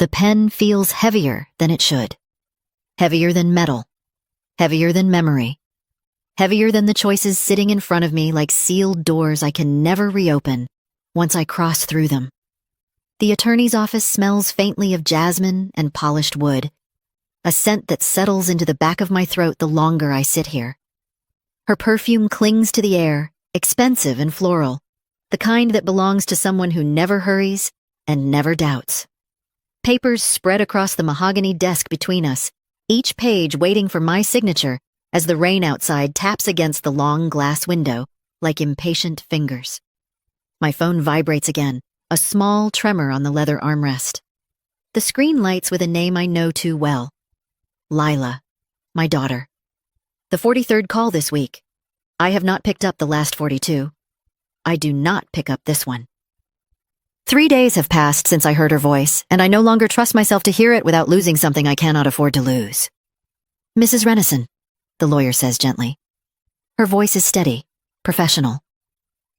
the pen feels heavier than it should. Heavier than metal. Heavier than memory. Heavier than the choices sitting in front of me like sealed doors I can never reopen once I cross through them. The attorney's office smells faintly of jasmine and polished wood, a scent that settles into the back of my throat the longer I sit here. Her perfume clings to the air, expensive and floral, the kind that belongs to someone who never hurries and never doubts. Papers spread across the mahogany desk between us, each page waiting for my signature as the rain outside taps against the long glass window like impatient fingers. My phone vibrates again, a small tremor on the leather armrest. The screen lights with a name I know too well. Lila, my daughter. The 43rd call this week. I have not picked up the last 42. I do not pick up this one. 3 days have passed since I heard her voice, and I no longer trust myself to hear it without losing something I cannot afford to lose. Mrs. Renison, the lawyer says gently. Her voice is steady, professional.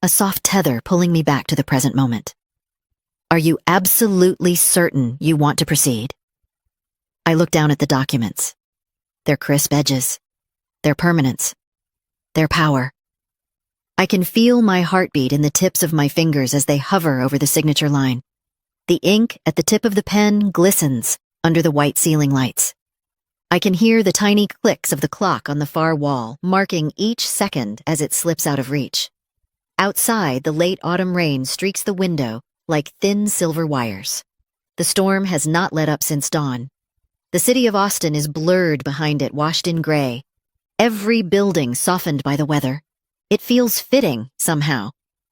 A soft tether pulling me back to the present moment. Are you absolutely certain you want to proceed? I look down at the documents. Their crisp edges. Their permanence. Their power. I can feel my heartbeat in the tips of my fingers as they hover over the signature line. The ink at the tip of the pen glistens under the white ceiling lights. I can hear the tiny clicks of the clock on the far wall, marking each second as it slips out of reach. Outside, the late autumn rain streaks the window like thin silver wires. The storm has not let up since dawn. The city of Austin is blurred behind it, washed in gray. Every building softened by the weather. It feels fitting, somehow,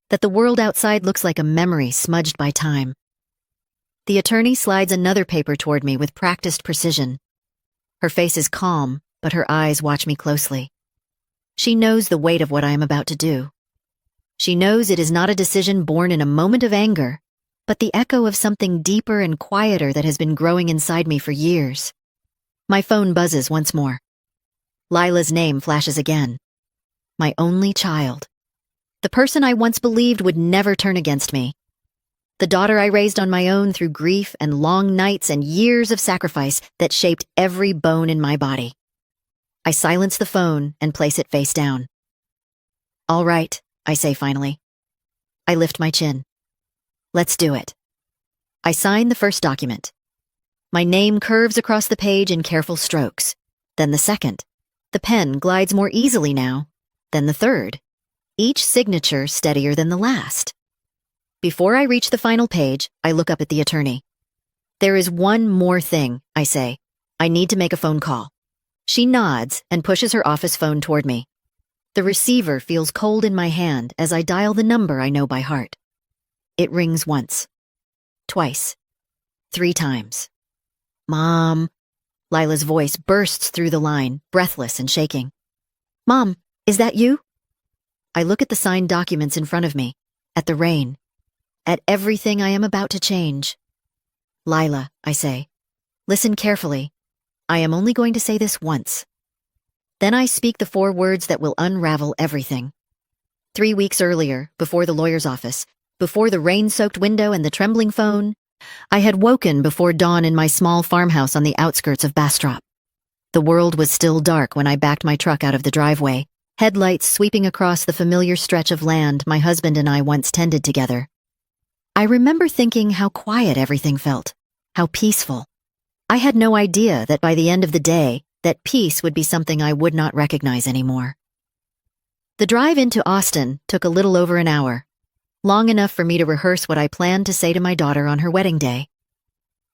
that the world outside looks like a memory smudged by time. The attorney slides another paper toward me with practiced precision. Her face is calm, but her eyes watch me closely. She knows the weight of what I am about to do. She knows it is not a decision born in a moment of anger, but the echo of something deeper and quieter that has been growing inside me for years. My phone buzzes once more. Lila's name flashes again. My only child. The person I once believed would never turn against me. The daughter I raised on my own through grief and long nights and years of sacrifice that shaped every bone in my body. I silence the phone and place it face down. All right, I say finally. I lift my chin. Let's do it. I sign the first document. My name curves across the page in careful strokes. Then the second. The pen glides more easily now. Then the third. Each signature steadier than the last. Before I reach the final page, I look up at the attorney. There is one more thing, I say. I need to make a phone call. She nods and pushes her office phone toward me. The receiver feels cold in my hand as I dial the number I know by heart. It rings once. Twice. 3 times. Mom. Lila's voice bursts through the line, breathless and shaking. Mom, is that you? I look at the signed documents in front of me, at the rain, at everything I am about to change. Lila, I say, listen carefully. I am only going to say this once. Then I speak the 4 words that will unravel everything. 3 weeks earlier, before the lawyer's office, before the rain-soaked window and the trembling phone, I had woken before dawn in my small farmhouse on the outskirts of Bastrop. The world was still dark when I backed my truck out of the driveway, headlights sweeping across the familiar stretch of land my husband and I once tended together. I remember thinking how quiet everything felt, how peaceful. I had no idea that by the end of the day, that peace would be something I would not recognize anymore. The drive into Austin took a little over an hour, long enough for me to rehearse what I planned to say to my daughter on her wedding day.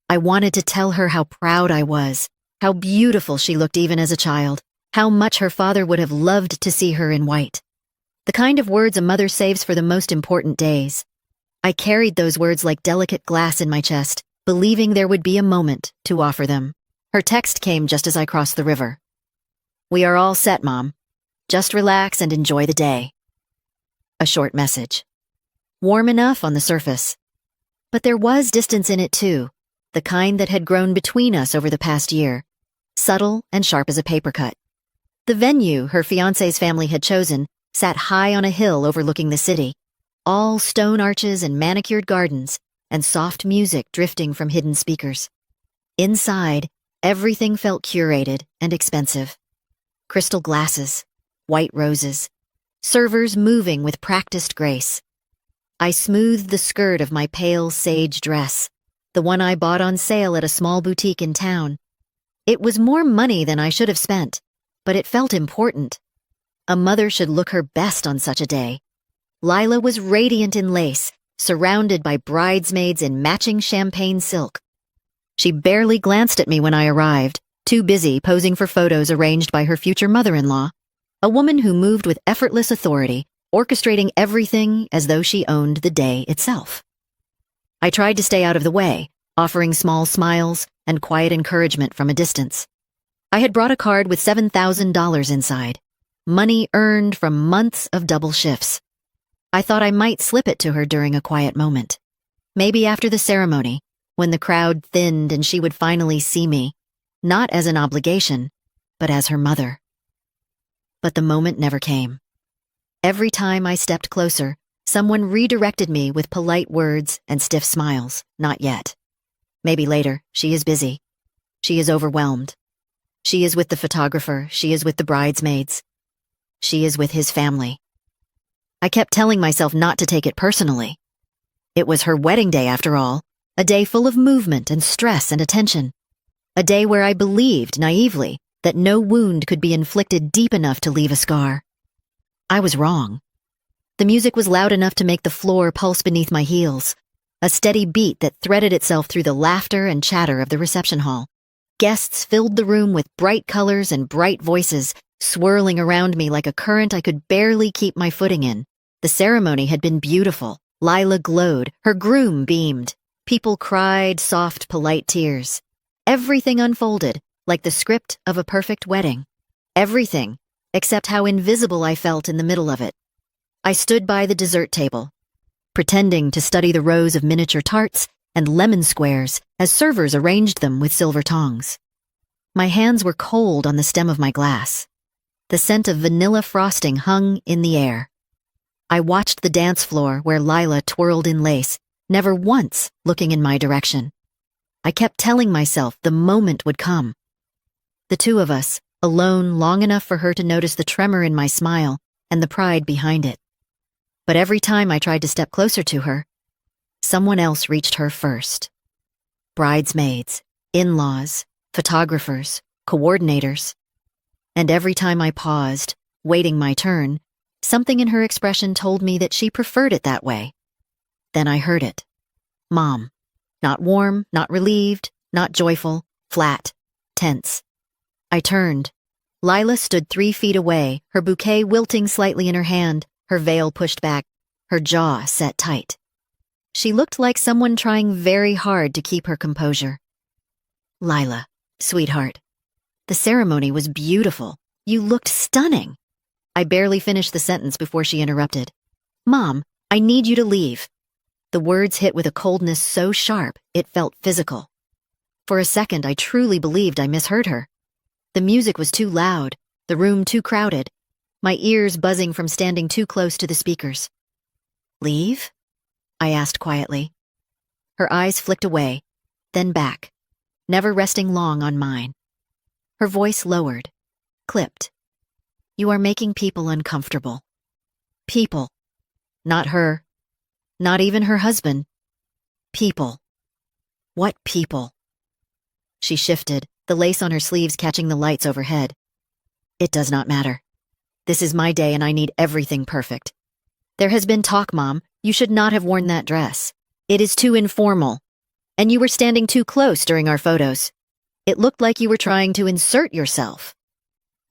I wanted to tell her how proud I was, how beautiful she looked even as a child, how much her father would have loved to see her in white. The kind of words a mother saves for the most important days. I carried those words like delicate glass in my chest, believing there would be a moment to offer them. Her text came just as I crossed the river. We are all set, Mom. Just relax and enjoy the day. A short message. Warm enough on the surface. But there was distance in it too, the kind that had grown between us over the past year, subtle and sharp as a paper cut. The venue her fiancé's family had chosen sat high on a hill overlooking the city, all stone arches and manicured gardens, and soft music drifting from hidden speakers. Inside, everything felt curated and expensive. Crystal glasses, white roses, servers moving with practiced grace. I smoothed the skirt of my pale sage dress, the one I bought on sale at a small boutique in town. It was more money than I should have spent, but it felt important. A mother should look her best on such a day. Lila was radiant in lace, surrounded by bridesmaids in matching champagne silk. She barely glanced at me when I arrived, too busy posing for photos arranged by her future mother-in-law, a woman who moved with effortless authority, orchestrating everything as though she owned the day itself. I tried to stay out of the way, offering small smiles and quiet encouragement from a distance. I had brought a card with $7,000 inside, money earned from months of double shifts. I thought I might slip it to her during a quiet moment. Maybe after the ceremony, when the crowd thinned and she would finally see me, not as an obligation, but as her mother. But the moment never came. Every time I stepped closer, someone redirected me with polite words and stiff smiles. Not yet. Maybe later. She is busy. She is overwhelmed. She is with the photographer. She is with the bridesmaids. She is with his family. I kept telling myself not to take it personally. It was her wedding day after all, a day full of movement and stress and attention. A day where I believed, naively, that no wound could be inflicted deep enough to leave a scar. I was wrong. The music was loud enough to make the floor pulse beneath my heels, a steady beat that threaded itself through the laughter and chatter of the reception hall. Guests filled the room with bright colors and bright voices, swirling around me like a current I could barely keep my footing in. The ceremony had been beautiful. Lila glowed, her groom beamed. People cried soft, polite tears. Everything unfolded, like the script of a perfect wedding. Everything, except how invisible I felt in the middle of it. I stood by the dessert table, pretending to study the rows of miniature tarts and lemon squares as servers arranged them with silver tongs. My hands were cold on the stem of my glass. The scent of vanilla frosting hung in the air. I watched the dance floor where Lila twirled in lace, never once looking in my direction. I kept telling myself the moment would come. The two of us, alone long enough for her to notice the tremor in my smile and the pride behind it. But every time I tried to step closer to her, someone else reached her first. Bridesmaids, in-laws, photographers, coordinators. And every time I paused, waiting my turn, something in her expression told me that she preferred it that way. Then I heard it. Mom. Not warm, not relieved, not joyful, flat, tense. I turned. Lila stood 3 feet away, her bouquet wilting slightly in her hand, her veil pushed back, her jaw set tight. She looked like someone trying very hard to keep her composure. Lila, sweetheart. The ceremony was beautiful. You looked stunning. I barely finished the sentence before she interrupted. Mom, I need you to leave. The words hit with a coldness so sharp, it felt physical. For a second, I truly believed I misheard her. The music was too loud, the room too crowded, my ears buzzing from standing too close to the speakers. Leave? I asked quietly. Her eyes flicked away, then back, never resting long on mine. Her voice lowered, clipped. You are making people uncomfortable. People. Not her. Not even her husband. People. What people? She shifted, the lace on her sleeves catching the lights overhead. It does not matter. This is my day and I need everything perfect. There has been talk, Mom. You should not have worn that dress. It is too informal. And you were standing too close during our photos. It looked like you were trying to insert yourself.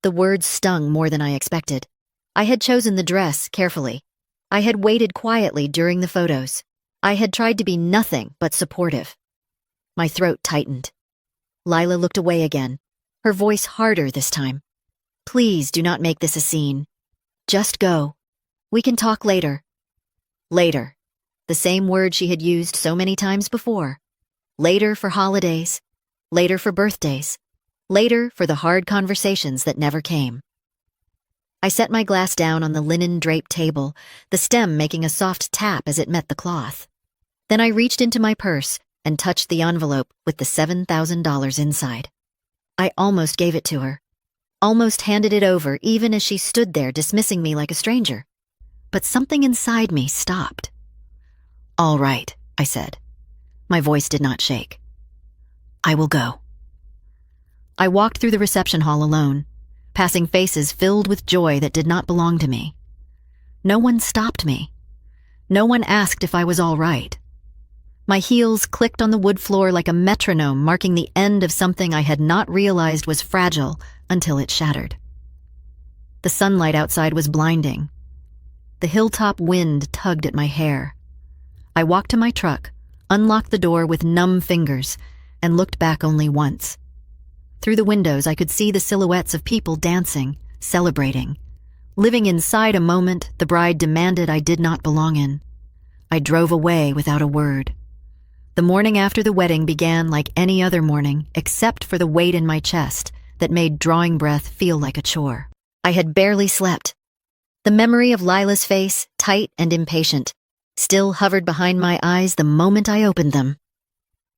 The words stung more than I expected. I had chosen the dress carefully. I had waited quietly during the photos. I had tried to be nothing but supportive. My throat tightened. Lila looked away again, her voice harder this time. Please do not make this a scene. Just go. We can talk later. Later. The same word she had used so many times before. Later for holidays. Later for birthdays. Later for the hard conversations that never came. I set my glass down on the linen-draped table, the stem making a soft tap as it met the cloth. Then I reached into my purse and touched the envelope with the $7,000 inside. I almost gave it to her, almost handed it over even as she stood there dismissing me like a stranger. But something inside me stopped. "All right," I said. My voice did not shake. "I will go." I walked through the reception hall alone, passing faces filled with joy that did not belong to me. No one stopped me. No one asked if I was all right. My heels clicked on the wood floor like a metronome, marking the end of something I had not realized was fragile until it shattered. The sunlight outside was blinding. The hilltop wind tugged at my hair. I walked to my truck, unlocked the door with numb fingers, and looked back only once. Through the windows, I could see the silhouettes of people dancing, celebrating. Living inside a moment the bride demanded I did not belong in. I drove away without a word. The morning after the wedding began like any other morning, except for the weight in my chest that made drawing breath feel like a chore. I had barely slept. The memory of Lila's face, tight and impatient, still hovered behind my eyes the moment I opened them.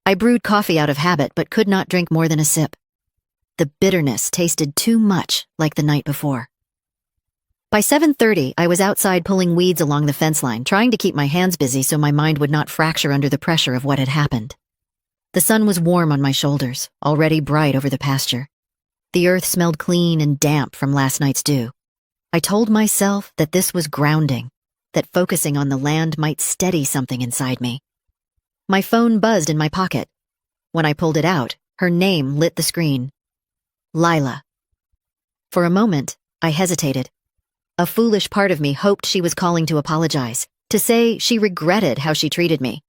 I brewed coffee out of habit but could not drink more than a sip. The bitterness tasted too much like the night before. By 7:30, I was outside pulling weeds along the fence line, trying to keep my hands busy so my mind would not fracture under the pressure of what had happened. The sun was warm on my shoulders, already bright over the pasture. The earth smelled clean and damp from last night's dew. I told myself that this was grounding, that focusing on the land might steady something inside me. My phone buzzed in my pocket. When I pulled it out, her name lit the screen. Lila. For a moment, I hesitated. A foolish part of me hoped she was calling to apologize, to say she regretted how she treated me,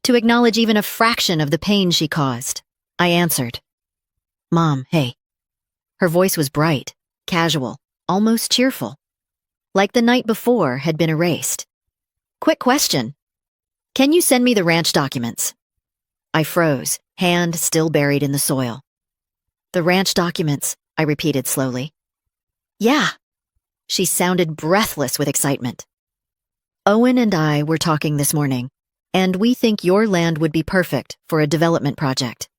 to acknowledge even a fraction of the pain she caused. I answered. "Mom, hey." Her voice was bright, casual, almost cheerful. Like the night before had been erased. "Quick question. Can you send me the ranch documents?" I froze, hand still buried in the soil. "The ranch documents," I repeated slowly. "Yeah." She sounded breathless with excitement. "Owen and I were talking this morning, and we think your land would be perfect for a development project.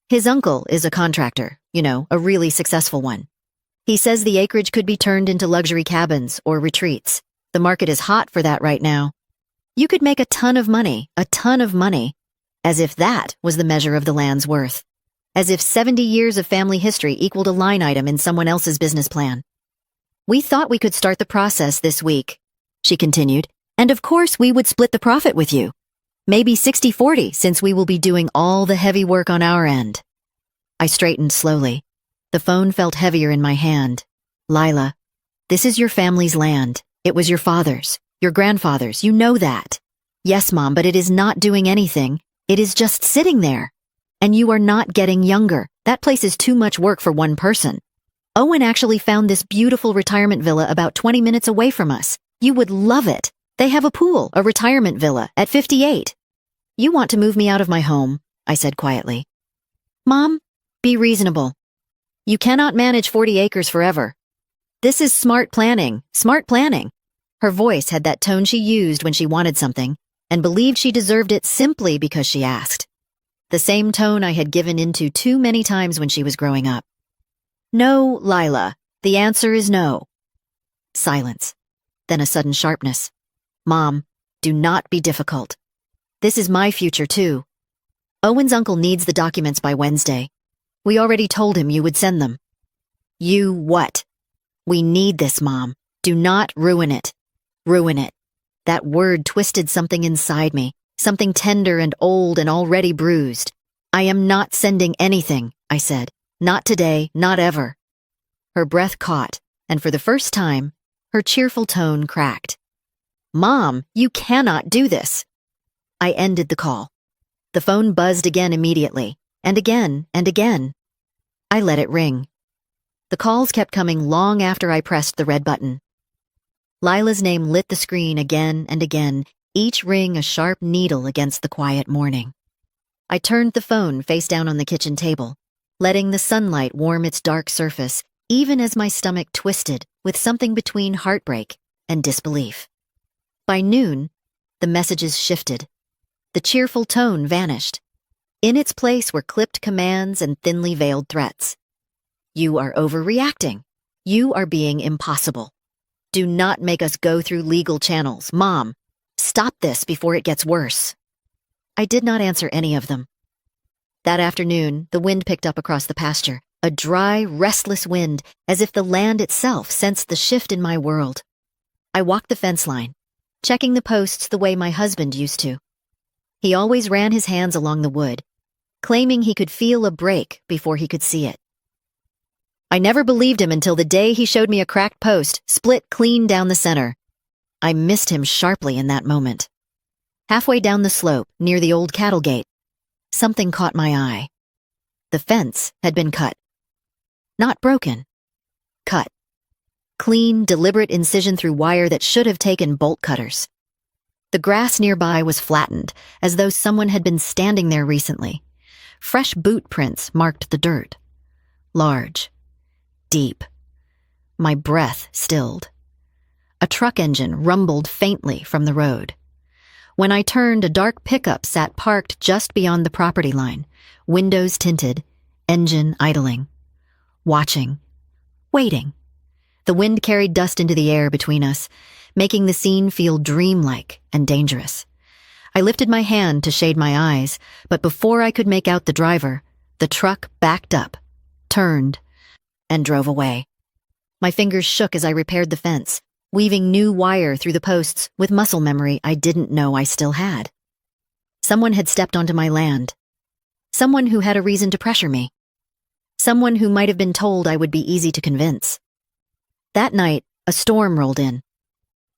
His uncle is a contractor, a really successful one. He says the acreage could be turned into luxury cabins or retreats. The market is hot for that right now. You could make a ton of money, as if that was the measure of the land's worth. As if 70 years of family history equaled a line item in someone else's business plan. We thought we could start the process this week," she continued, "and of course we would split the profit with you. Maybe 60-40 since we will be doing all the heavy work on our end." I straightened slowly. The phone felt heavier in my hand. "Lila, this is your family's land. It was your father's, your grandfather's, you know that." "Yes, Mom, but it is not doing anything. It is just sitting there. And you are not getting younger. That place is too much work for one person. Owen actually found this beautiful retirement villa about 20 minutes away from us. You would love it. They have a pool, a retirement villa, at 58. You want to move me out of my home," I said quietly. "Mom, be reasonable. You cannot manage 40 acres forever. This is smart planning, smart planning." Her voice had that tone she used when she wanted something, and believed she deserved it simply because she asked. The same tone I had given into too many times when she was growing up. "No, Lila. The answer is no." Silence. Then a sudden sharpness. "Mom, do not be difficult. This is my future, too. Owen's uncle needs the documents by Wednesday. We already told him you would send them." "You what?" "We need this, Mom. Do not ruin it. Ruin it." That word twisted something inside me, something tender and old and already bruised. "I am not sending anything," I said. "Not today, not ever." Her breath caught, and for the first time, her cheerful tone cracked. "Mom, you cannot do this." I ended the call. The phone buzzed again immediately, and again and again. I let it ring. The calls kept coming long after I pressed the red button. Lila's name lit the screen again and again, each ring a sharp needle against the quiet morning. I turned the phone face down on the kitchen table, letting the sunlight warm its dark surface, even as my stomach twisted with something between heartbreak and disbelief. By noon, the messages shifted. The cheerful tone vanished. In its place were clipped commands and thinly veiled threats. You are overreacting. You are being impossible. Do not make us go through legal channels. Mom, stop this before it gets worse. I did not answer any of them. That afternoon, the wind picked up across the pasture, a dry, restless wind, as if the land itself sensed the shift in my world. I walked the fence line, checking the posts the way my husband used to. He always ran his hands along the wood, claiming he could feel a break before he could see it. I never believed him until the day he showed me a cracked post, split clean down the center. I missed him sharply in that moment. Halfway down the slope, near the old cattle gate, something caught my eye. The fence had been cut. Not broken. Cut. Clean, deliberate incision through wire that should have taken bolt cutters. The grass nearby was flattened, as though someone had been standing there recently. Fresh boot prints marked the dirt. Large. Deep. My breath stilled. A truck engine rumbled faintly from the road. When I turned, a dark pickup sat parked just beyond the property line, windows tinted, engine idling. Watching. Waiting. The wind carried dust into the air between us, making the scene feel dreamlike and dangerous. I lifted my hand to shade my eyes, but before I could make out the driver, the truck backed up, turned, and drove away. My fingers shook as I repaired the fence, weaving new wire through the posts with muscle memory I didn't know I still had. Someone had stepped onto my land. Someone who had a reason to pressure me. Someone who might have been told I would be easy to convince. That night, a storm rolled in.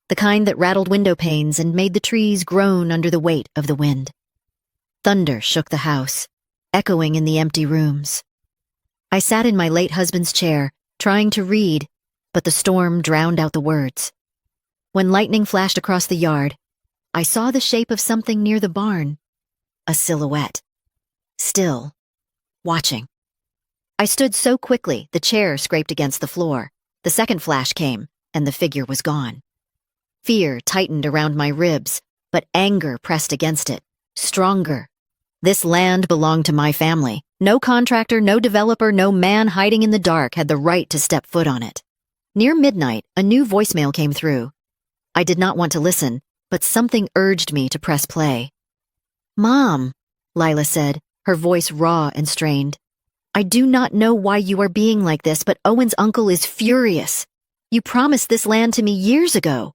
The kind that rattled window panes and made the trees groan under the weight of the wind. Thunder shook the house, echoing in the empty rooms. I sat in my late husband's chair, trying to read, but the storm drowned out the words. When lightning flashed across the yard, I saw the shape of something near the barn. A silhouette. Still. Watching. I stood so quickly, the chair scraped against the floor. The second flash came, and the figure was gone. Fear tightened around my ribs, but anger pressed against it, stronger. This land belonged to my family. No contractor, no developer, no man hiding in the dark had the right to step foot on it. Near midnight, a new voicemail came through. I did not want to listen, but something urged me to press play. "Mom," Lila said, her voice raw and strained. "I do not know why you are being like this, but Owen's uncle is furious. You promised this land to me years ago.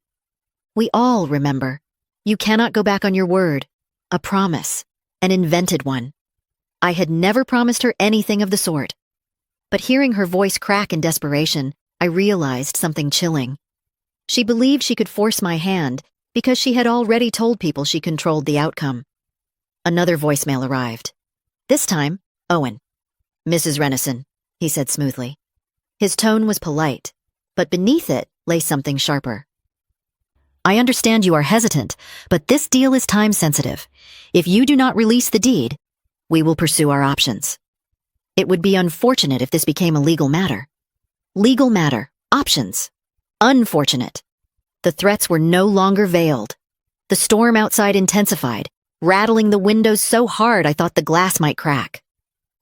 We all remember. You cannot go back on your word. A promise. An invented one." I had never promised her anything of the sort. But hearing her voice crack in desperation, I realized something chilling. She believed she could force my hand because she had already told people she controlled the outcome. Another voicemail arrived. This time, Owen. "Mrs. Renison," he said smoothly. His tone was polite, but beneath it lay something sharper. "I understand you are hesitant, but this deal is time-sensitive. If you do not release the deed, we will pursue our options. It would be unfortunate if this became a legal matter. Legal matter. Options. Unfortunate." The threats were no longer veiled. The storm outside intensified, rattling the windows so hard I thought the glass might crack.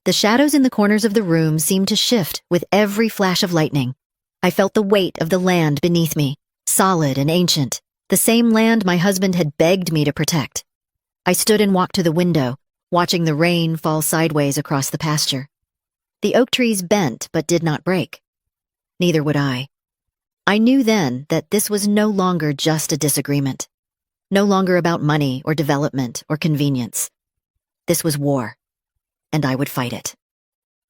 The shadows in the corners of the room seemed to shift with every flash of lightning. I felt the weight of the land beneath me, solid and ancient, the same land my husband had begged me to protect. I stood and walked to the window, watching the rain fall sideways across the pasture. The oak trees bent but did not break. Neither would I. I knew then that this was no longer just a disagreement, no longer about money or development or convenience. This was war, and I would fight it.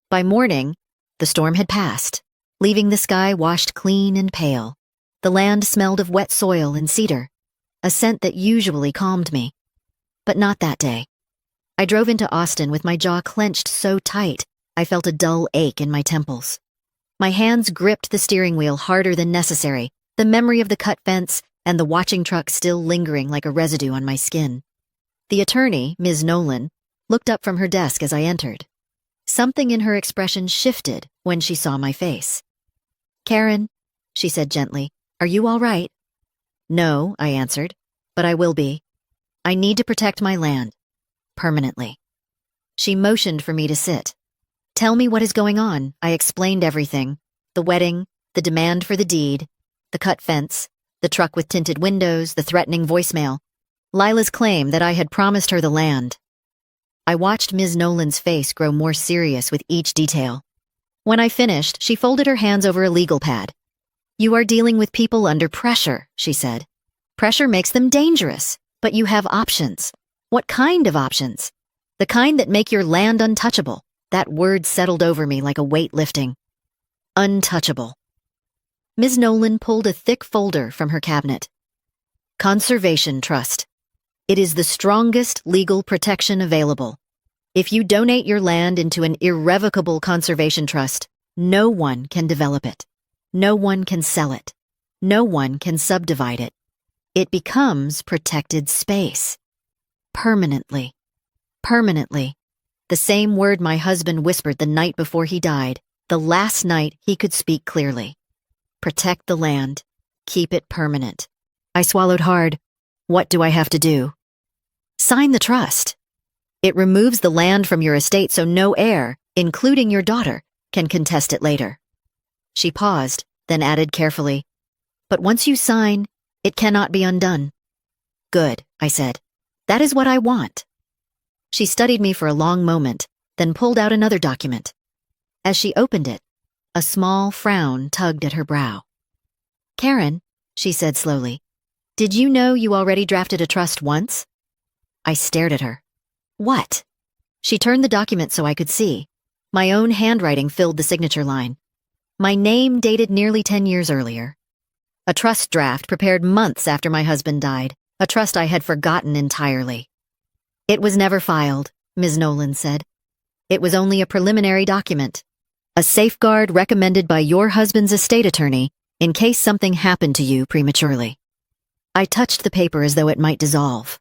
By morning, the storm had passed, leaving the sky washed clean and pale. The land smelled of wet soil and cedar, a scent that usually calmed me. But not that day. I drove into Austin with my jaw clenched so tight I felt a dull ache in my temples. My hands gripped the steering wheel harder than necessary, the memory of the cut fence and the watching truck still lingering like a residue on my skin. The attorney, Ms. Nolan, looked up from her desk as I entered. Something in her expression shifted when she saw my face. "Karen," she said gently, "are you all right?" "No," I answered, "but I will be. I need to protect my land. Permanently." She motioned for me to sit. Tell me what is going on. I explained everything. The wedding, the demand for the deed, the cut fence, the truck with tinted windows, the threatening voicemail. Lila's claim that I had promised her the land. I watched Ms. Nolan's face grow more serious with each detail. When I finished, she folded her hands over a legal pad. You are dealing with people under pressure, she said. Pressure makes them dangerous, but you have options. What kind of options? The kind that make your land untouchable. That word settled over me like a weight lifting. Untouchable. Ms. Nolan pulled a thick folder from her cabinet. Conservation Trust. It is the strongest legal protection available. If you donate your land into an irrevocable conservation trust, no one can develop it. No one can sell it. No one can subdivide it. It becomes protected space. Permanently. Permanently. The same word my husband whispered the night before he died, the last night he could speak clearly. Protect the land. Keep it permanent. I swallowed hard. What do I have to do? Sign the trust. It removes the land from your estate so no heir, including your daughter, can contest it later. She paused, then added carefully, but once you sign, it cannot be undone. Good, I said. That is what I want. She studied me for a long moment, then pulled out another document. As she opened it, a small frown tugged at her brow. Karen, she said slowly, did you know you already drafted a trust once? I stared at her. What? She turned the document so I could see. My own handwriting filled the signature line. My name dated nearly 10 years earlier. A trust draft prepared months after my husband died, a trust I had forgotten entirely. It was never filed, Ms. Nolan said. It was only a preliminary document, a safeguard recommended by your husband's estate attorney in case something happened to you prematurely. I touched the paper as though it might dissolve.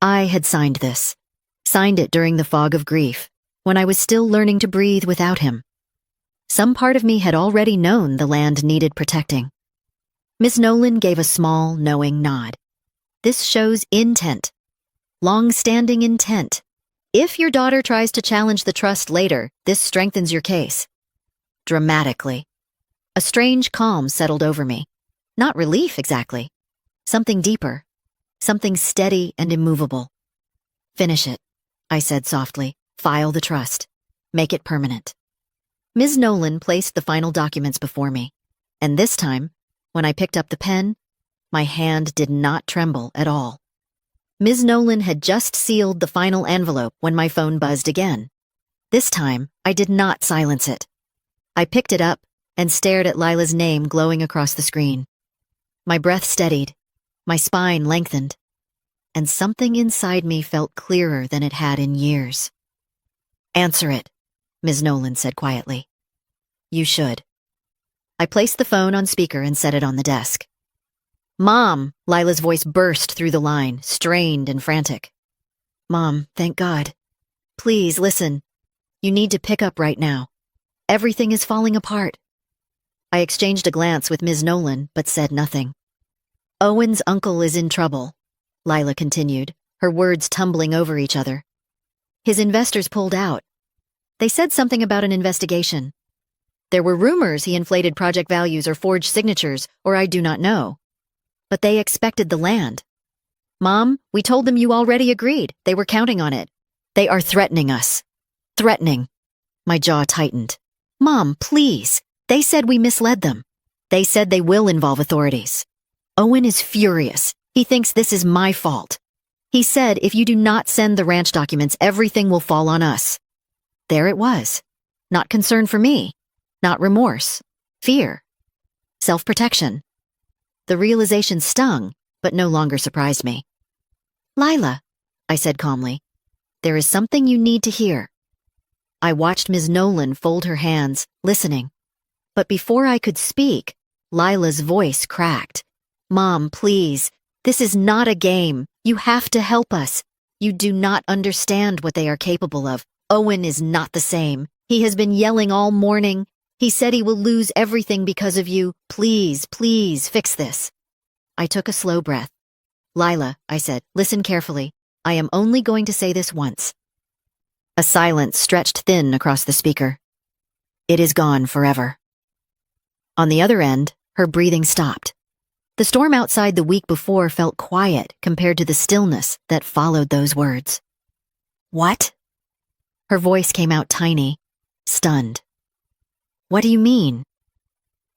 I had signed this, signed it during the fog of grief, when I was still learning to breathe without him. Some part of me had already known the land needed protecting. Miss Nolan gave a small, knowing nod. This shows intent. Long-standing intent. If your daughter tries to challenge the trust later, this strengthens your case. Dramatically. A strange calm settled over me. Not relief, exactly. Something deeper. Something steady and immovable. Finish it, I said softly. File the trust. Make it permanent. Ms. Nolan placed the final documents before me, and this time, when I picked up the pen, my hand did not tremble at all. Ms. Nolan had just sealed the final envelope when my phone buzzed again. This time, I did not silence it. I picked it up and stared at Lila's name glowing across the screen. My breath steadied, my spine lengthened, and something inside me felt clearer than it had in years. Answer it, Ms. Nolan said quietly. You should. I placed the phone on speaker and set it on the desk. Mom, Lila's voice burst through the line, strained and frantic. Mom, thank God. Please, listen. You need to pick up right now. Everything is falling apart. I exchanged a glance with Ms. Nolan, but said nothing. Owen's uncle is in trouble, Lila continued, her words tumbling over each other. His investors pulled out. They said something about an investigation. There were rumors he inflated project values or forged signatures, or I do not know. But they expected the land. Mom, we told them you already agreed. They were counting on it. They are threatening us. Threatening. My jaw tightened. Mom, please. They said we misled them. They said they will involve authorities. Owen is furious. He thinks this is my fault. He said if you do not send the ranch documents, everything will fall on us. There it was. Not concern for me. Not remorse. Fear. Self-protection. The realization stung, but no longer surprised me. Lila, I said calmly, there is something you need to hear. I watched Ms. Nolan fold her hands, listening. But before I could speak, Lila's voice cracked. Mom, please, this is not a game. You have to help us. You do not understand what they are capable of. Owen is not the same. He has been yelling all morning. He said he will lose everything because of you. Please, please, fix this. I took a slow breath. Lila, I said, listen carefully. I am only going to say this once. A silence stretched thin across the speaker. It is gone forever. On the other end, her breathing stopped. The storm outside the week before felt quiet compared to the stillness that followed those words. What? Her voice came out tiny, stunned. What do you mean?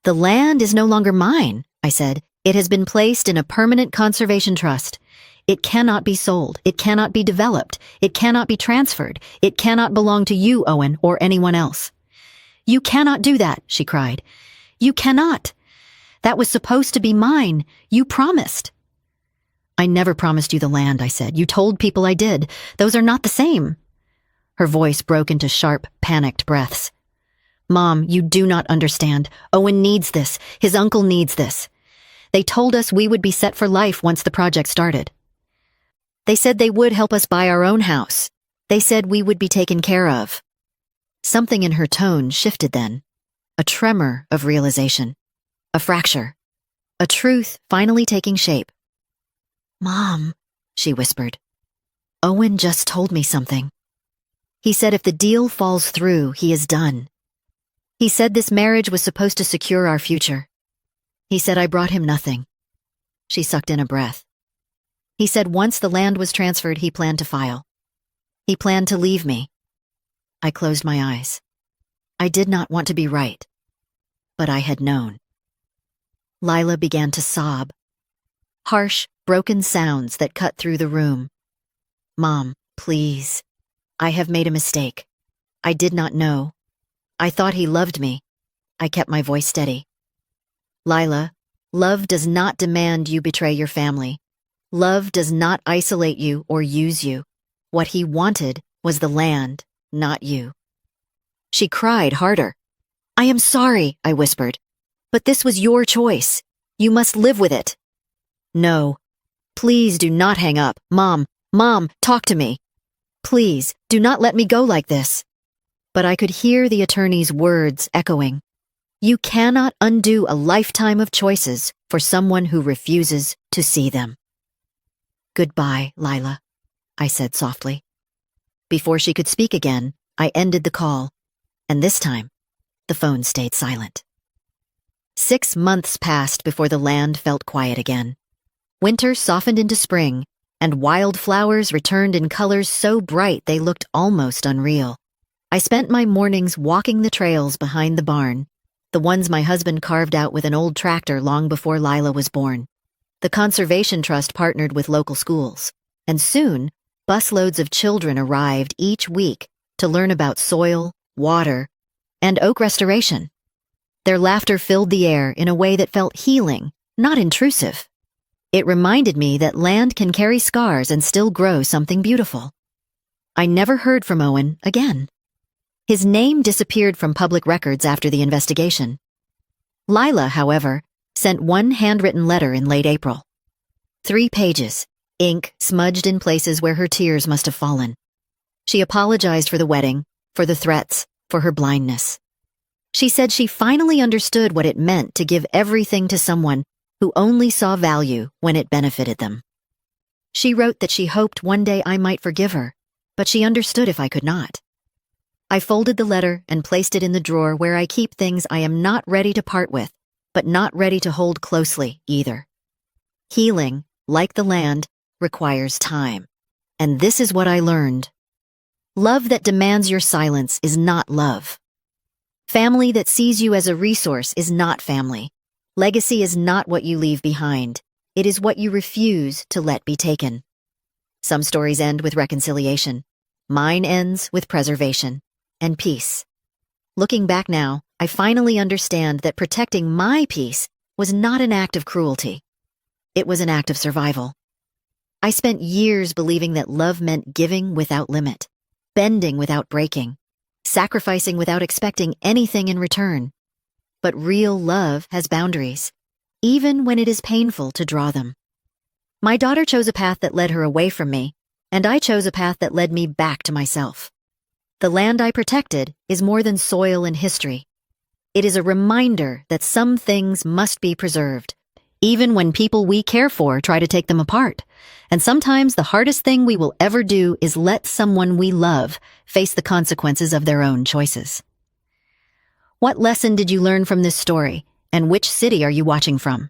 The land is no longer mine, I said. It has been placed in a permanent conservation trust. It cannot be sold. It cannot be developed. It cannot be transferred. It cannot belong to you, Owen, or anyone else. You cannot do that, she cried. You cannot. That was supposed to be mine. You promised. I never promised you the land, I said. You told people I did. Those are not the same. Her voice broke into sharp, panicked breaths. Mom, you do not understand. Owen needs this. His uncle needs this. They told us we would be set for life once the project started. They said they would help us buy our own house. They said we would be taken care of. Something in her tone shifted then. A tremor of realization. A fracture. A truth finally taking shape. Mom, she whispered. Owen just told me something. He said if the deal falls through, he is done. He said this marriage was supposed to secure our future. He said I brought him nothing. She sucked in a breath. He said once the land was transferred, he planned to file. He planned to leave me. I closed my eyes. I did not want to be right, but I had known. Lila began to sob. Harsh, broken sounds that cut through the room. Mom, please. I have made a mistake. I did not know. I thought he loved me. I kept my voice steady. Lila, love does not demand you betray your family. Love does not isolate you or use you. What he wanted was the land, not you. She cried harder. I am sorry, I whispered. But this was your choice. You must live with it. No. Please do not hang up. Mom, talk to me. Please, do not let me go like this. But I could hear the attorney's words echoing. You cannot undo a lifetime of choices for someone who refuses to see them. Goodbye, Lila, I said softly. Before she could speak again, I ended the call, and this time, the phone stayed silent. 6 months passed before the land felt quiet again. Winter softened into spring, and wildflowers returned in colors so bright they looked almost unreal. I spent my mornings walking the trails behind the barn, the ones my husband carved out with an old tractor long before Lila was born. The Conservation Trust partnered with local schools, and soon, busloads of children arrived each week to learn about soil, water, and oak restoration. Their laughter filled the air in a way that felt healing, not intrusive. It reminded me that land can carry scars and still grow something beautiful. I never heard from Owen again. His name disappeared from public records after the investigation. Lila, however, sent one handwritten letter in late April. 3 pages, ink smudged in places where her tears must have fallen. She apologized for the wedding, for the threats, for her blindness. She said she finally understood what it meant to give everything to someone who only saw value when it benefited them. She wrote that she hoped one day I might forgive her, but she understood if I could not. I folded the letter and placed it in the drawer where I keep things I am not ready to part with, but not ready to hold closely either. Healing, like the land, requires time. And this is what I learned. Love that demands your silence is not love. Family that sees you as a resource is not family. Legacy is not what you leave behind. It is what you refuse to let be taken. Some stories end with reconciliation. Mine ends with preservation and peace. Looking back now, I finally understand that protecting my peace was not an act of cruelty. It was an act of survival. I spent years believing that love meant giving without limit, bending without breaking, sacrificing without expecting anything in return. But real love has boundaries, even when it is painful to draw them. My daughter chose a path that led her away from me, and I chose a path that led me back to myself. The land I protected is more than soil and history. It is a reminder that some things must be preserved, even when people we care for try to take them apart. And sometimes the hardest thing we will ever do is let someone we love face the consequences of their own choices. What lesson did you learn from this story, and which city are you watching from?